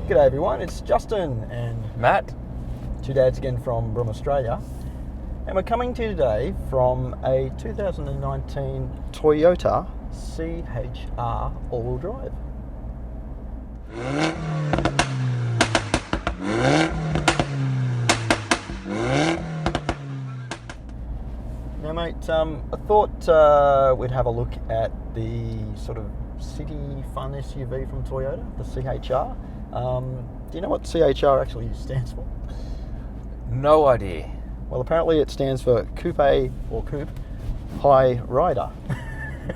G'day everyone, it's Justin and Matt. two dads again from BRRRRRM Australia, and we're coming to you today from a 2019 Toyota C-HR all-wheel drive. Now mate, I thought we'd have a look at the sort of city fun SUV from Toyota, the C-HR. Do you know what C-HR actually stands for? No idea. Well, apparently it stands for Coupe or Coupe High Rider.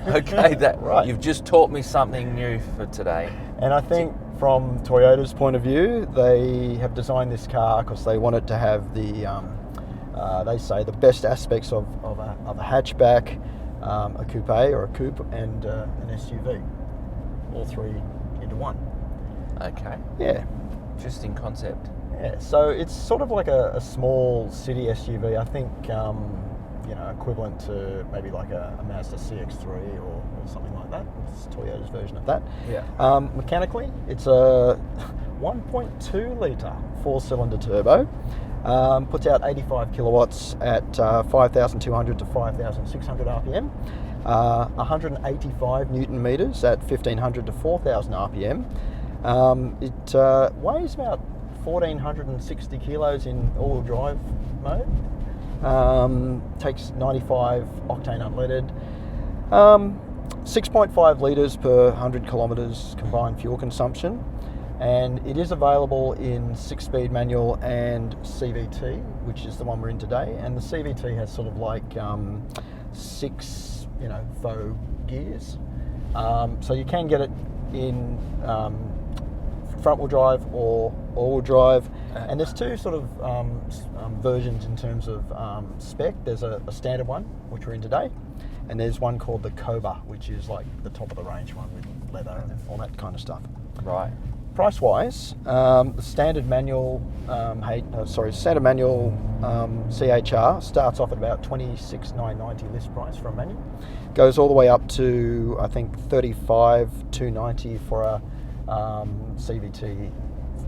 Okay, that Right. You've just taught me something new for today. And I think from Toyota's point of view, they have designed this car because they want it to have the, they say, the best aspects of a hatchback, a coupe or a coupe, and an SUV. All three into one. Okay. Yeah. Interesting concept. Yeah, so it's sort of like a small city SUV. I think, equivalent to maybe like a Mazda CX-3 or something like that. It's Toyota's version of that. Yeah. Mechanically, it's a 1.2 litre four-cylinder turbo. Puts out 85 kilowatts at 5,200 to 5,600 RPM. 185 newton meters at 1,500 to 4,000 RPM. It weighs about 1,460 kilos in all-wheel drive mode. Takes 95 octane unleaded. 6.5 litres per 100 kilometres combined fuel consumption. And it is available in 6-speed manual and CVT, which is the one we're in today. And the CVT has sort of like 6, faux gears. So you can get it in front-wheel drive or all-wheel drive. And there's two sort of versions in terms of spec. There's a standard one, which we're in today, and there's one called the Coupe, which is like the top of the range one with leather and all that kind of stuff. Right. Price-wise, the standard manual, standard manual C-HR starts off at about $26,990 list price for a manual. Goes all the way up to I think $35,290 for a CVT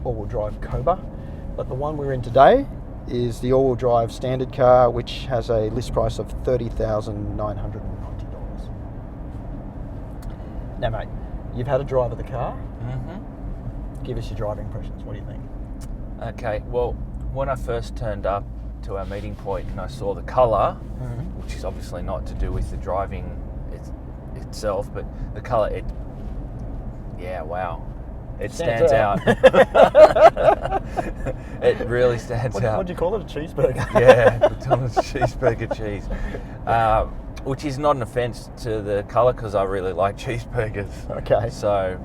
all-wheel drive Coupe. But the one we're in today is the all-wheel drive standard car, which has a list price of $30,990. Now, mate, you've had a drive of the car. Mm-hmm. Give us your driving impressions. What do you think? Okay, well, when I first turned up to our meeting point and I saw the colour, which is obviously not to do with the driving itself, but the colour, wow. It stands out. It really stands out. What do you call it? A cheeseburger? Yeah, McDonald's cheeseburger cheese. Which is not an offence to the colour because I really like cheeseburgers. Okay. So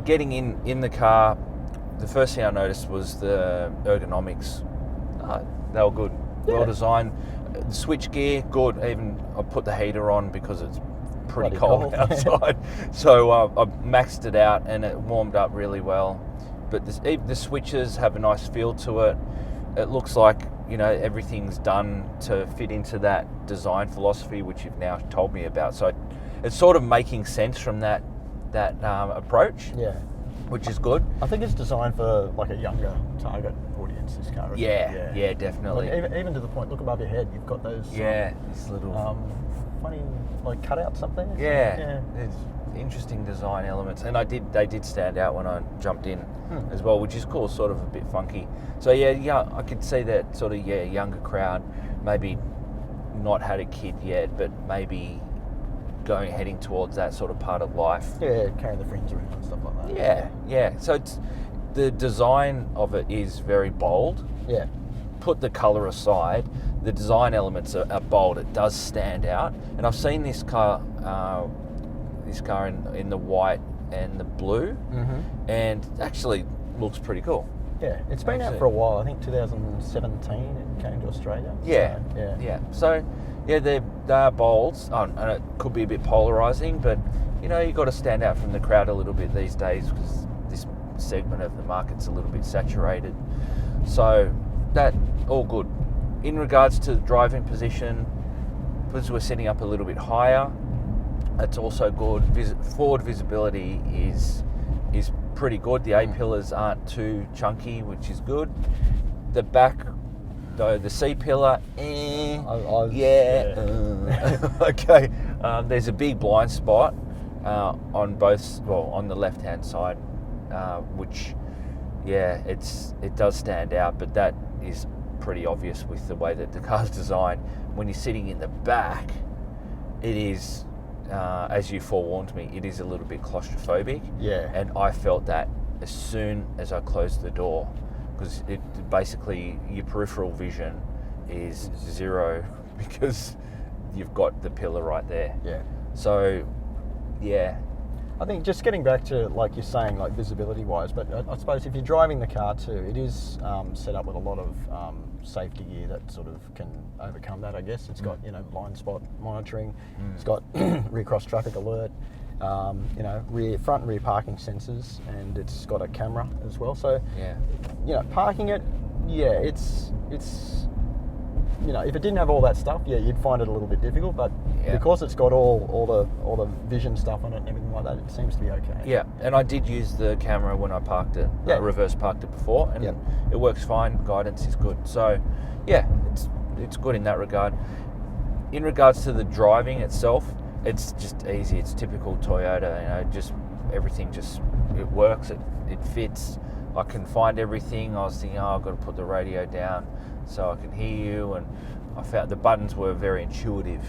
getting in the car, the first thing I noticed was the ergonomics. They were good, well designed. The switch gear, good. Even I put the heater on because it's pretty cold outside. So I maxed it out and it warmed up really well. But the switches have a nice feel to it. It looks like everything's done to fit into that design philosophy, which you've now told me about. So it's sort of making sense from that approach. Yeah. Which is good. I think it's designed for like a younger target audience, this car. Yeah, definitely. Like even to the point, look above your head, you've got those these little funny like cutouts up there. Yeah. There's interesting design elements, and they did stand out when I jumped in as well, which is cool, sort of a bit funky. So yeah, I could see that sort of younger crowd, maybe not had a kid yet, but maybe heading towards that sort of part of life. Yeah, carrying the friends around and stuff like that. Yeah. So the design of it is very bold. Yeah. Put the colour aside, the design elements are bold. It does stand out. And I've seen this car in the white and the blue, and actually looks pretty cool. Yeah, it's been out for a while. I think 2017 it came to Australia. So they are bold, and it could be a bit polarising, but you've got to stand out from the crowd a little bit these days because this segment of the market's a little bit saturated. So that all good. In regards to the driving position, because we're setting up a little bit higher, it's also good. Forward visibility is is pretty good. The A-pillars aren't too chunky, which is good. The back, though, the C-pillar, okay. There's a big blind spot on the left-hand side, which, it does stand out, but that is pretty obvious with the way that the car's designed. When you're sitting in the back, it is, as you forewarned me, it is a little bit claustrophobic. Yeah. And I felt that as soon as I closed the door, because it basically, your peripheral vision is zero because you've got the pillar right there. Yeah. So, yeah. I think just getting back to, like you're saying, like visibility wise, but I suppose if you're driving the car too, it is set up with a lot of safety gear that sort of can overcome that, I guess. It's got, blind spot monitoring. It's got rear cross traffic alert, front and rear parking sensors, and it's got a camera as well. So, parking it, it's if it didn't have all that stuff, you'd find it a little bit difficult, but because it's got all the vision stuff on it and everything like that, it seems to be okay. Yeah, and I did use the camera when I parked it, reverse parked it before, and it works fine. Guidance is good. So, it's good in that regard. In regards to the driving itself, it's just easy. It's typical Toyota, just everything it works, it fits. I can find everything. I was thinking, I've got to put the radio down so I can hear you, and I found the buttons were very intuitive,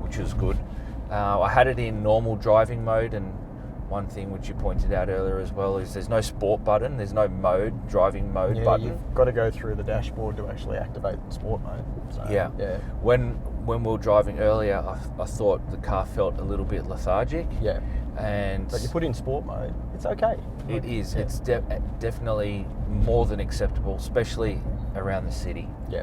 which was good. I had it in normal driving mode, and one thing which you pointed out earlier as well is there's no sport button, there's no driving mode button. You've got to go through the dashboard to actually activate sport mode. So, When we were driving earlier, I thought the car felt a little bit lethargic. Yeah. But you put in sport mode, it's okay. It is. Yeah. It's definitely more than acceptable, especially around the city. Yeah.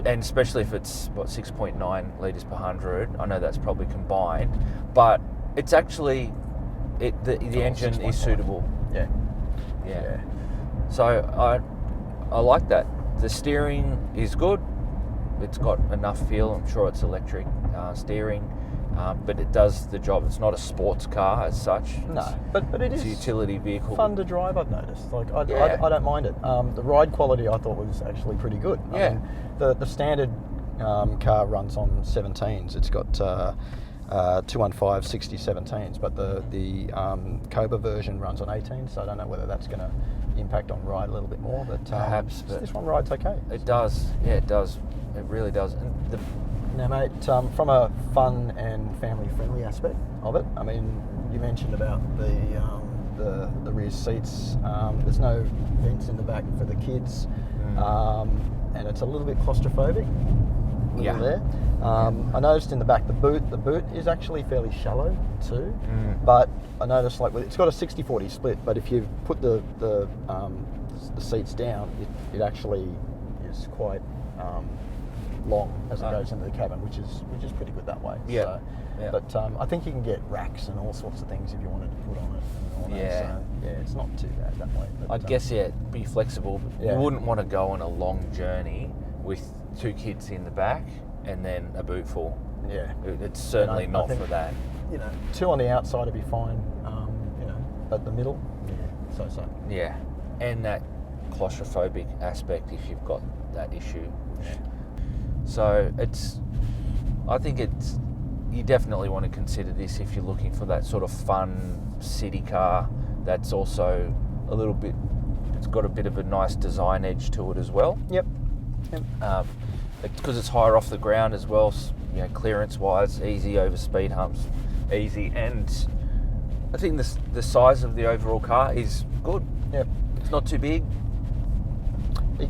And especially if it's 6.9 litres per 100. I know that's probably combined, but it's actually the engine is suitable. Yeah. So I like that. The steering is good. It's got enough feel. I'm sure it's electric steering. But it does the job. It's not a sports car as such. No, but it is a utility vehicle. Fun to drive, I've noticed. I don't mind it. The ride quality I thought was actually pretty good. Yeah. I mean, the standard car runs on 17s. It's got 215 60 17s, but the Coupe version runs on 18s. So I don't know whether that's going to impact on ride a little bit more. But perhaps. But this one rides okay. It does. Yeah, it does. It really does. And now, mate, from a fun and family-friendly aspect of it, I mean, you mentioned about the rear seats. There's no vents in the back for the kids, and it's a little bit claustrophobic. There. I noticed in the back the boot is actually fairly shallow too, but I noticed it's got a 60-40 split. But if you put the seats down, it actually is quite long as it goes into the cabin, which is pretty good that way. Yeah. So, but I think you can get racks and all sorts of things if you wanted to put on it. And all that. So, it's not too bad that way. But, I'd guess be flexible. You wouldn't want to go on a long journey with 2 kids in the back and then a boot full. Yeah, it's certainly not for that. 2 on the outside would be fine. But the middle, so. Yeah, and that claustrophobic aspect if you've got that issue. Yeah. So I think you definitely want to consider this if you're looking for that sort of fun city car that's also a little bit, it's got a bit of a nice design edge to it as well. Yep. Because it's higher off the ground as well, clearance wise, easy over speed humps, easy, and I think the size of the overall car is good. Yep. It's not too big.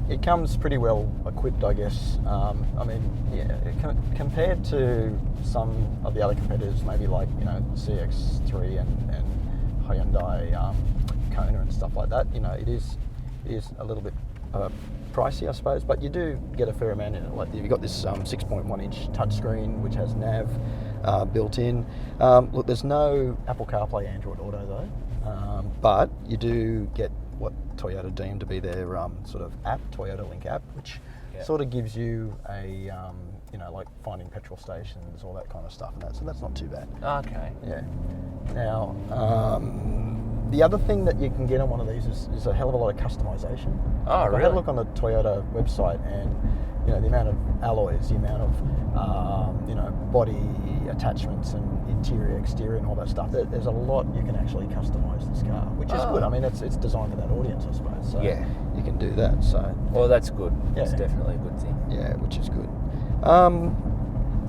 It comes pretty well equipped, I guess. Compared to some of the other competitors, maybe like CX-3 and Hyundai Kona and stuff like that. It is a little bit pricey, I suppose, but you do get a fair amount in it. Like you've got this 6.1-inch touchscreen which has nav built in. Look, there's no Apple CarPlay, Android Auto though, but you do get what Toyota deemed to be their sort of app, Toyota Link app, which sort of gives you a like finding petrol stations, all that kind of stuff, and so that's not too bad. Okay. Yeah. Now, The other thing that you can get on one of these is a hell of a lot of customization. Oh, I really? had a look on the Toyota website, and the amount of alloys, the amount of body attachments and interior, exterior, and all that stuff. There's a lot you can actually customise this car, which is good. I mean, it's designed for that audience, I suppose. So Yeah. you can do that. So Well, that's good. Yeah. It's definitely a good thing. yeah, which is good.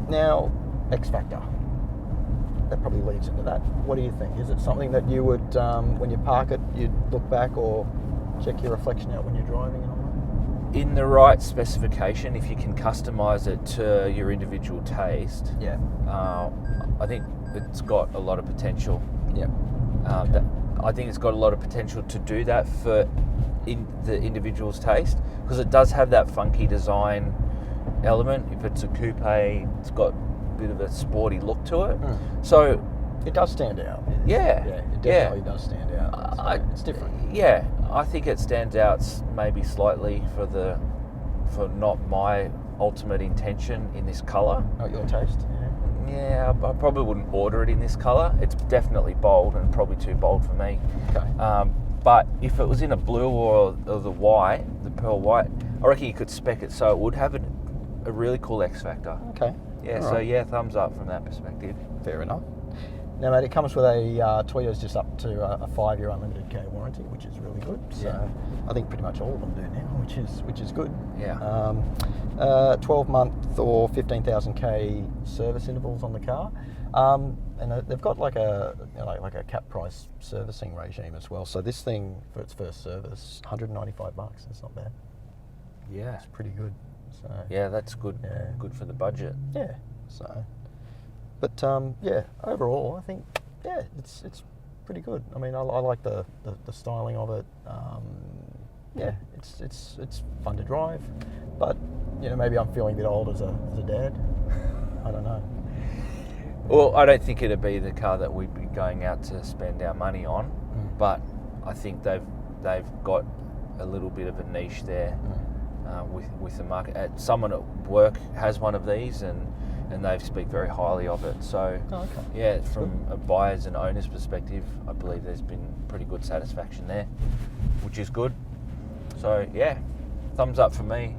Now, X Factor. That probably leads into that. What do you think? Is it something that you would, when you park it, you'd look back or check your reflection out when you're driving and all that? In the right specification, if you can customise it to your individual taste, Yeah. I think it's got a lot of potential. Yeah. I think it's got a lot of potential to do that for the individual's taste, because it does have that funky design element. If it's a coupe, it's got a bit of a sporty look to it. So It does stand out. Yeah. Yeah, it definitely does stand out. So it's different. Yeah, I think it stands out maybe slightly for not my ultimate intention in this colour. Not your taste. Yeah. Yeah, I probably wouldn't order it in this colour. It's definitely bold and probably too bold for me. Okay. But if it was in a blue or the white, the pearl white, I reckon you could spec it so it would have a really cool X factor. Okay. Yeah, All so right. yeah, thumbs up from that perspective. Fair enough. Now, mate, it comes with a Toyota's just up to a 5-year unlimited care warranty, which is really good. So Yeah. I think pretty much all of them do now, which is good. Yeah. 12-month or 15,000 k service intervals on the car, and they've got like a cap price servicing regime as well. So this thing for its first service, $195. That's not bad. Yeah. It's pretty good. So Yeah, that's good. Yeah. Good for the budget. yeah. So, but yeah, overall, I think it's pretty good. I mean, I like the styling of it. Yeah, it's fun to drive, but maybe I'm feeling a bit old as a dad. I don't know. Well, I don't think it'd be the car that we'd be going out to spend our money on, but I think they've got a little bit of a niche there with the market. Someone at work has one of these, and they speak very highly of it. So, Okay. yeah, from a buyer's and owner's perspective, I believe there's been pretty good satisfaction there, which is good. So, yeah, thumbs up for me.